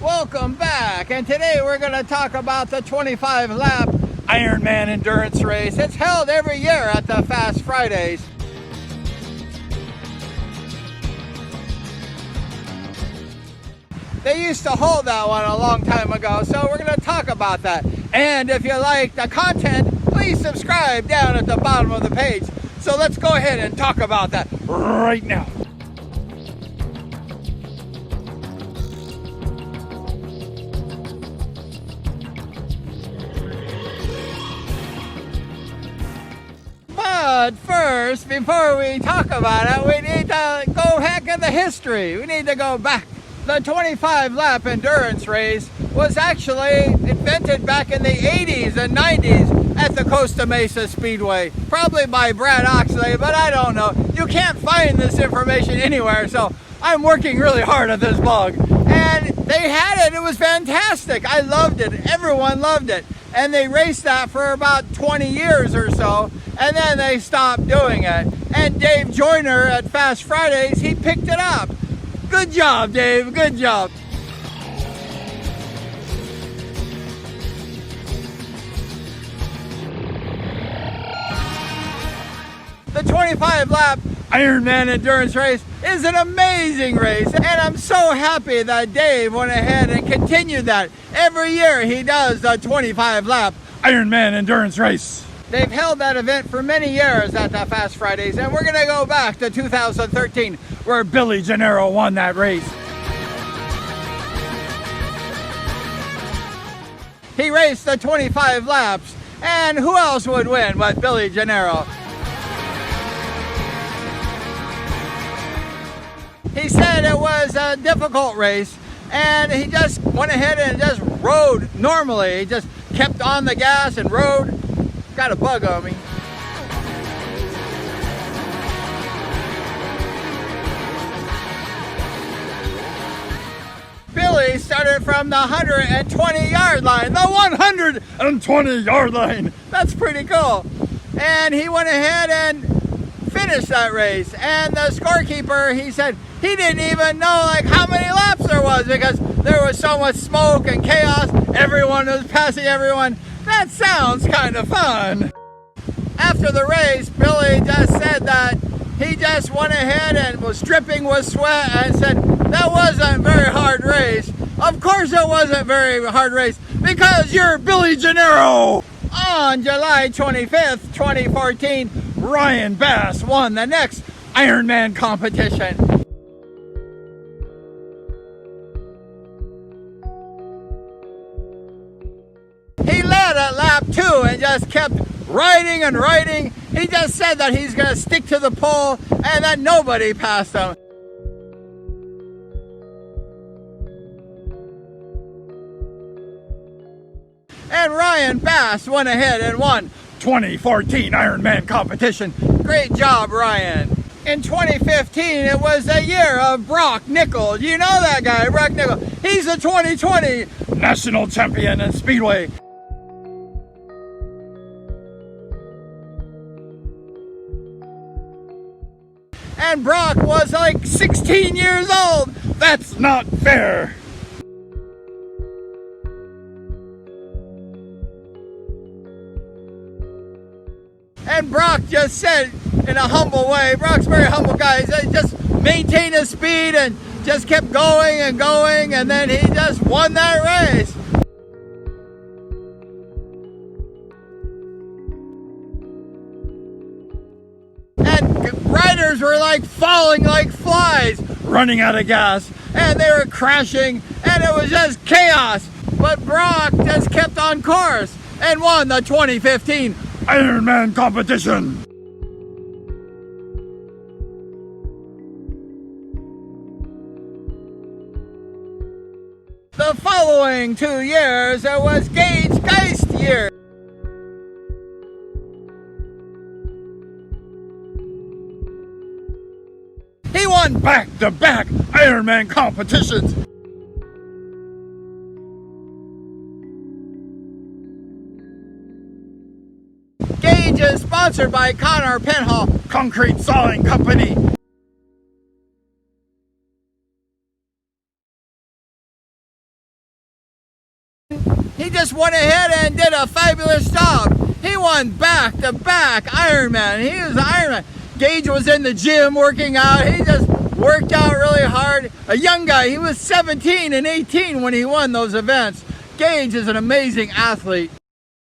Welcome back, and today we're going to talk about the 25-lap Ironman endurance race. It's held every year at the Fast Fridays. They used to hold that one a long time ago, so we're going to talk about that. And if you like the content, please subscribe down at the bottom of the page. So let's go ahead and talk about that right now. But first, before we talk about it, we need to go back in the history. We need to go back. The 25-lap endurance race was actually invented back in the 80s and 90s at the Costa Mesa Speedway, probably by Brad Oxley, but I don't know. You can't find this information anywhere, so I'm working really hard at this blog. And they had it. It was fantastic. I loved it. Everyone loved it. And they raced that for about 20 years or so, and then they stopped doing it. And Dave Joyner at Fast Fridays, he picked it up. Good job, Dave. Good job. The 25-lap Ironman endurance race is an amazing race, and I'm so happy that Dave went ahead and continued that. Every year he does the 25-lap Ironman endurance race. They've held that event for many years at the Fast Fridays, and we're going to go back to 2013, where Billy Gennaro won that race. He raced the 25 laps, and who else would win but Billy Gennaro? He said it was a difficult race, and he just went ahead and just rode normally. He just kept on the gas and rode. Got a bug on me. Billy started from the 120-yard line. The 120-yard line. That's pretty cool. And he went ahead and finished that race. And the scorekeeper, he said he didn't even know like how many laps there was because there was so much smoke and chaos. Everyone was passing everyone. That sounds kind of fun. After the race, Billy just said that he just went ahead and was dripping with sweat and said, that wasn't a very hard race. Of course it wasn't a very hard race because you're Billy Gennaro. On July 25th, 2014, Ryan Bass won the next Ironman competition. He led at lap 2 and just kept riding and riding. He just said that he's going to stick to the pole and that nobody passed him. And Ryan Bass went ahead and won 2014 Ironman competition. Great job, Ryan. In 2015, it was the year of Brock Nichols. You know that guy, Brock Nichols. He's the 2020 national champion in Speedway. And Brock was like 16 years old. That's not fair. And Brock just said in a humble way, Brock's a very humble guy, he just maintained his speed and just kept going and going, and then he just won that race. And riders were like falling like flies, running out of gas, and they were crashing, and it was just chaos. But Brock just kept on course and won the 2015 Ironman competition. The following 2 years, it was Gage Geist year. He won back-to-back Ironman competitions. Gage is sponsored by Connor Penhall Concrete Sawing Company. he just went ahead and did a fabulous job. He won back-to-back Ironman. He was Ironman. Gage was in the gym working out. He just worked out really hard. A young guy, he was 17 and 18 when he won those events. Gage is an amazing athlete.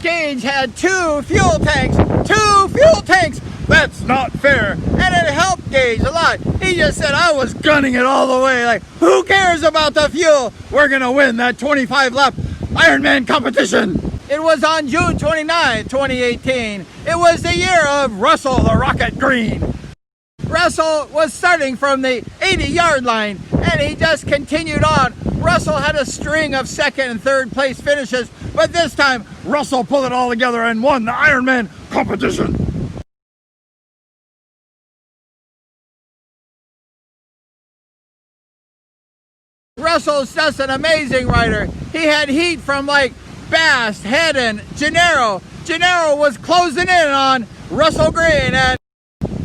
Gage had 2 fuel tanks. 2 fuel tanks! That's not fair. And it helped Gage a lot. He just said, I was gunning it all the way. Like, who cares about the fuel? We're gonna win that 25-lap Ironman competition. It was on June 29, 2018. It was the year of Russell the Rocket Green. Russell was starting from the 80-yard line, and he just continued on. Russell had a string of second and third place finishes, but this time, Russell pulled it all together and won the Ironman competition. Russell's just an amazing rider. He had heat from like Bast, Hedden, Gennaro. Gennaro was closing in on Russell Green, and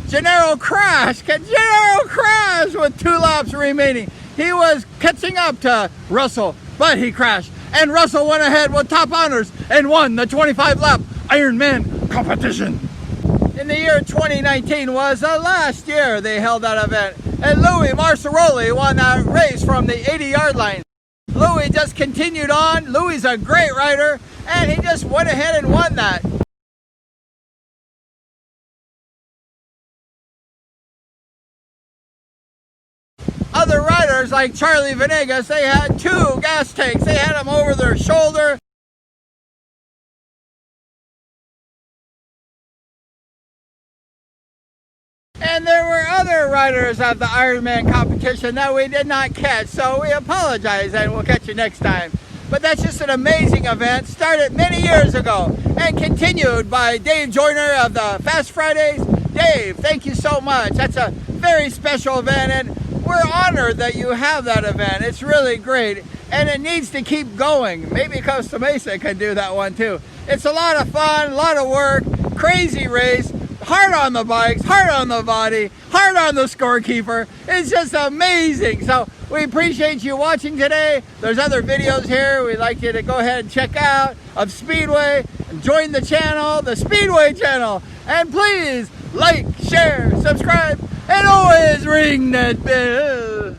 Gennaro crashed. Gennaro crashed with 2 laps remaining. He was catching up to Russell, but he crashed. And Russell went ahead with top honors and won the 25-lap Ironman competition. In the year 2019 was the last year they held that event. And Louis Marceroli won that race from the 80-yard line. Louis just continued on. Louis is a great rider, and he just went ahead and won that. Other riders like Charlie Venegas, they had 2 gas tanks. They had them over their shoulder. And there were other riders at the Ironman competition that we did not catch, so we apologize and we'll catch you next time. But that's just an amazing event, started many years ago and continued by Dave Joyner of the Fast Fridays. Dave, thank you so much. That's a very special event, and we're honored that you have that event. It's really great, and it needs to keep going. Maybe Costa Mesa can do that one too. It's a lot of fun, a lot of work, crazy race. Hard on the bikes, hard on the body, hard on the scorekeeper. It's just amazing. So we appreciate you watching today. There's other videos here we'd like you to go ahead and check out of Speedway. And join the channel, the Speedway channel. And please like, share, subscribe, and always ring that bell.